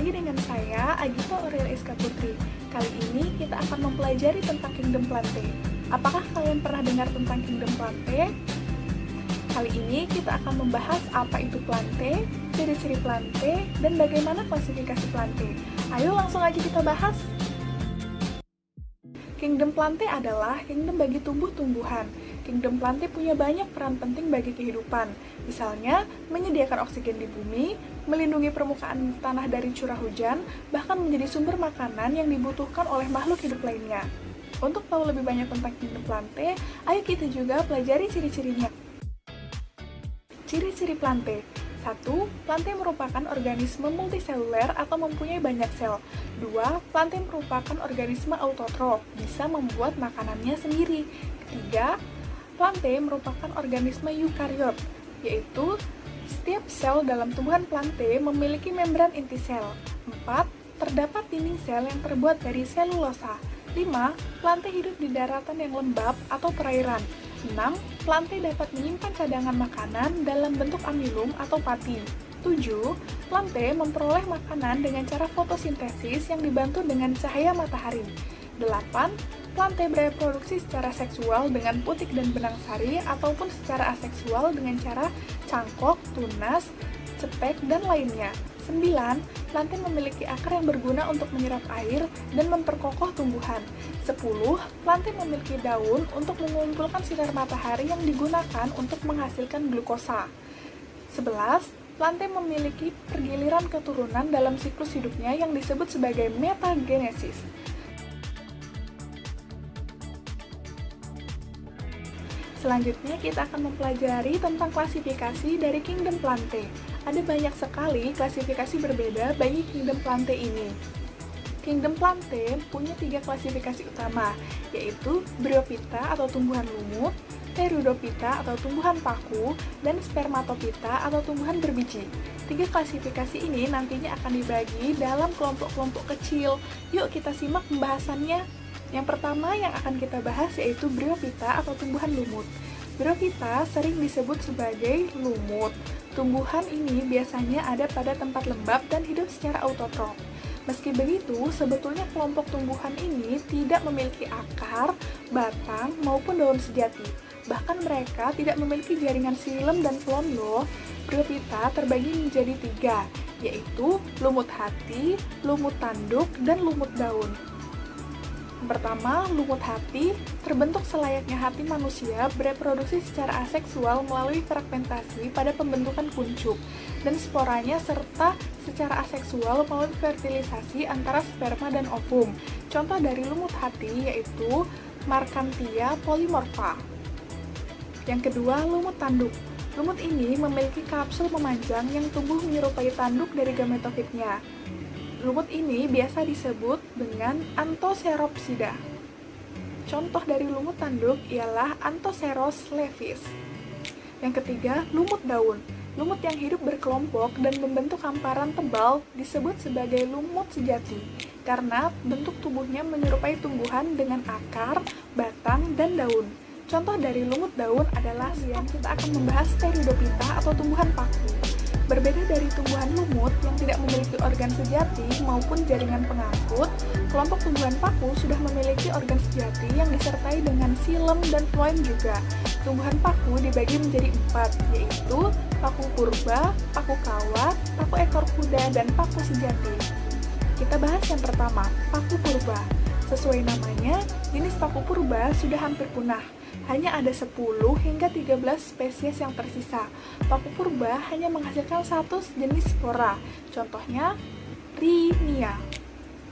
lagi dengan saya, Agito Aurel Iska Putri. Kali ini kita akan mempelajari tentang Kingdom Plantae. Apakah kalian pernah dengar tentang Kingdom Plantae? Kali ini kita akan membahas apa itu Plantae, ciri-ciri Plantae, dan bagaimana klasifikasi Plantae. Ayo langsung aja kita bahas. Kingdom Plantae adalah kingdom bagi tumbuh-tumbuhan. Kingdom Plantae punya banyak peran penting bagi kehidupan, misalnya menyediakan oksigen di bumi, melindungi permukaan tanah dari curah hujan, bahkan menjadi sumber makanan yang dibutuhkan oleh makhluk hidup lainnya. Untuk tahu lebih banyak tentang Kingdom Plantae, ayo kita juga pelajari ciri-cirinya. Ciri-ciri Plantae. 1. Plantae merupakan organisme multiseluler atau mempunyai banyak sel. 2. Plantae merupakan organisme autotrof, bisa membuat makanannya sendiri. 3. Plantae merupakan organisme eukariot, yaitu setiap sel dalam tumbuhan Plantae memiliki membran inti sel. 4. Terdapat dinding sel yang terbuat dari selulosa. 5. Plantae hidup di daratan yang lembab atau perairan. 6. Plantae dapat menyimpan cadangan makanan dalam bentuk amilum atau pati. 7. Plantae memperoleh makanan dengan cara fotosintesis yang dibantu dengan cahaya matahari. 8. Plantae bereproduksi secara seksual dengan putik dan benang sari ataupun secara aseksual dengan cara cangkok, tunas, cepek, dan lainnya. 9. Plantae memiliki akar yang berguna untuk menyerap air dan memperkokoh tumbuhan. 10. Plantae memiliki daun untuk mengumpulkan sinar matahari yang digunakan untuk menghasilkan glukosa. 11. Plantae memiliki pergiliran keturunan dalam siklus hidupnya yang disebut sebagai metagenesis. Selanjutnya kita akan mempelajari tentang klasifikasi dari Kingdom Plantae. Ada banyak sekali klasifikasi berbeda bagi Kingdom Plantae ini. Kingdom Plantae punya 3 klasifikasi utama, yaitu Bryophyta atau tumbuhan lumut, Pteridophyta atau tumbuhan paku, dan Spermatophyta atau tumbuhan berbiji. 3 klasifikasi ini nantinya akan dibagi dalam kelompok-kelompok kecil. Yuk kita simak pembahasannya. Yang pertama yang akan kita bahas yaitu Bryophyta atau tumbuhan lumut. Bryophyta sering disebut sebagai lumut. Tumbuhan ini biasanya ada pada tempat lembab dan hidup secara autotrof. Meski begitu, sebetulnya kelompok tumbuhan ini tidak memiliki akar, batang, maupun daun sejati. Bahkan mereka tidak memiliki jaringan xilem dan floem loh. Bryophyta terbagi menjadi 3, yaitu lumut hati, lumut tanduk, dan lumut daun. Pertama, lumut hati terbentuk selayaknya hati manusia, bereproduksi secara aseksual melalui fragmentasi pada pembentukan kuncup dan sporanya serta secara aseksual melalui fertilisasi antara sperma dan ovum. Contoh dari lumut hati yaitu Marchantia polymorpha. Yang kedua, lumut tanduk. Lumut ini memiliki kapsul memanjang yang tumbuh menyerupai tanduk dari gametofitnya. Lumut ini biasa disebut dengan Anthoceropsida. Contoh dari lumut tanduk ialah Anthoceros levis. Yang ketiga, lumut daun. Lumut yang hidup berkelompok dan membentuk hamparan tebal disebut sebagai lumut sejati, karena bentuk tubuhnya menyerupai tumbuhan dengan akar, batang, dan daun. Contoh dari lumut daun adalah kita akan membahas Pteridophyta atau tumbuhan paku. Berbeda dari tumbuhan lumut yang tidak memiliki organ sejati maupun jaringan pengangkut, kelompok tumbuhan paku sudah memiliki organ sejati yang disertai dengan xilem dan floem juga. Tumbuhan paku dibagi menjadi 4, yaitu paku purba, paku kawat, paku ekor kuda, dan paku sejati. Kita bahas yang pertama, paku purba. Sesuai namanya, jenis paku purba sudah hampir punah. Hanya ada 10 hingga 13 spesies yang tersisa. Paku purba hanya menghasilkan 1 jenis spora, contohnya Rhynia.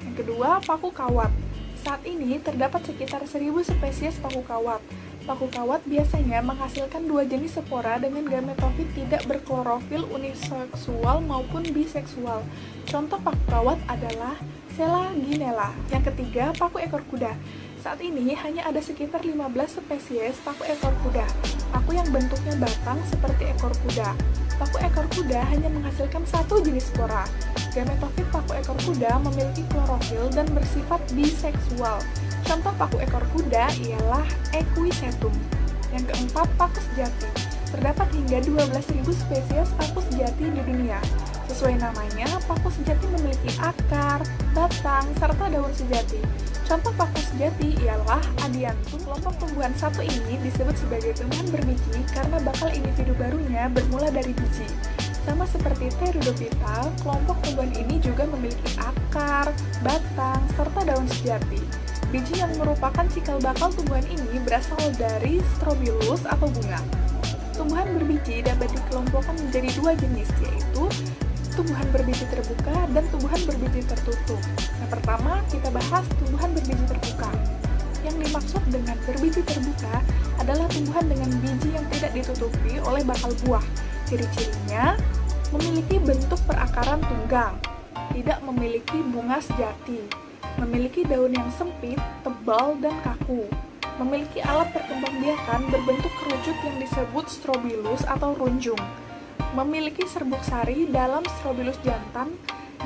Yang kedua, paku kawat. Saat ini terdapat sekitar 1000 spesies paku kawat. Paku kawat biasanya menghasilkan 2 jenis spora dengan gametofit tidak berklorofil uniseksual maupun biseksual. Contoh paku kawat adalah Selaginella. Yang ketiga, paku ekor kuda. Saat ini hanya ada sekitar 15 spesies paku ekor kuda. Paku yang bentuknya batang seperti ekor kuda. Paku ekor kuda hanya menghasilkan 1 jenis spora. Gametofit paku ekor kuda memiliki klorofil dan bersifat biseksual. Contoh paku ekor kuda ialah Equisetum. Yang keempat, paku sejati. Terdapat hingga 12.000 spesies paku sejati di dunia. Sesuai namanya, paku sejati memiliki akar, batang, serta daun sejati. Contoh paku sejati ialah Adiantum. Kelompok tumbuhan satu ini disebut sebagai tumbuhan berbiji karena bakal individu barunya bermula dari biji. Sama seperti Pteridophyta, kelompok tumbuhan ini juga memiliki akar, batang, serta daun sejati. Biji yang merupakan cikal bakal tumbuhan ini berasal dari strobilus atau bunga. Tumbuhan berbiji dapat dikelompokkan menjadi dua jenis, yaitu tumbuhan berbiji terbuka dan tumbuhan berbiji tertutup. Yang pertama, kita bahas tumbuhan berbiji terbuka. Yang dimaksud dengan berbiji terbuka adalah tumbuhan dengan biji yang tidak ditutupi oleh bakal buah. Ciri-cirinya, memiliki bentuk perakaran tunggang, tidak memiliki bunga sejati, memiliki daun yang sempit, tebal, dan kaku, memiliki alat perkembangbiakan berbentuk kerucut yang disebut strobilus atau runjung, memiliki serbuk sari dalam strobilus jantan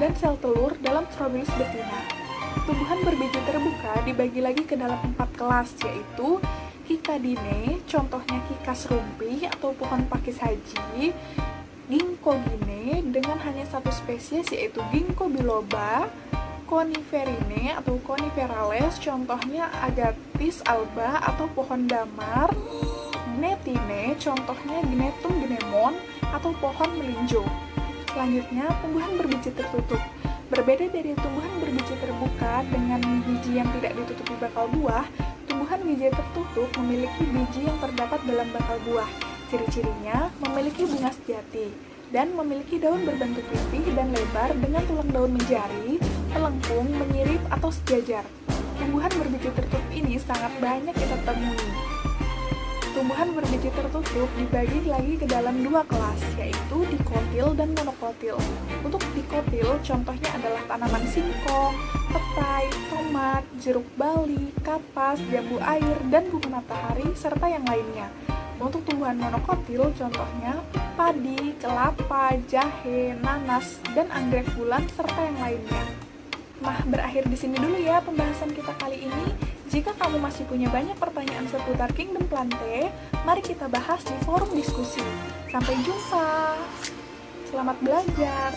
dan sel telur dalam strobilus betina. Tumbuhan berbiji terbuka dibagi lagi ke dalam 4 kelas, yaitu Kikadine, contohnya Kikas rumpi atau pohon pakis haji, Ginkgogine dengan hanya satu spesies yaitu Ginkgo biloba, Coniferine atau Coniferales, contohnya Agathis alba atau pohon damar, Gnetine, contohnya Gnetum gnemon atau pohon melinjo. Selanjutnya, tumbuhan berbiji tertutup. Berbeda dari tumbuhan berbiji terbuka dengan biji yang tidak ditutupi bakal buah, tumbuhan biji tertutup memiliki biji yang terdapat dalam bakal buah. Ciri-cirinya memiliki bunga sejati dan memiliki daun berbentuk pipih dan lebar dengan tulang daun menjari, melengkung, menyirip, atau sejajar. Tumbuhan berbiji tertutup ini sangat banyak kita temui. Tumbuhan berbiji tertutup dibagi lagi ke dalam 2 kelas, yaitu dikotil dan monokotil. Untuk dikotil, contohnya adalah tanaman singkong, petai, tomat, jeruk bali, kapas, jambu air, dan bunga matahari, serta yang lainnya. Untuk tumbuhan monokotil, contohnya padi, kelapa, jahe, nanas, dan anggrek bulan, serta yang lainnya. Nah, berakhir di sini dulu ya pembahasan kita kali ini. Jika kamu masih punya banyak pertanyaan seputar Kingdom Plantae, mari kita bahas di forum diskusi. Sampai jumpa. Selamat belajar.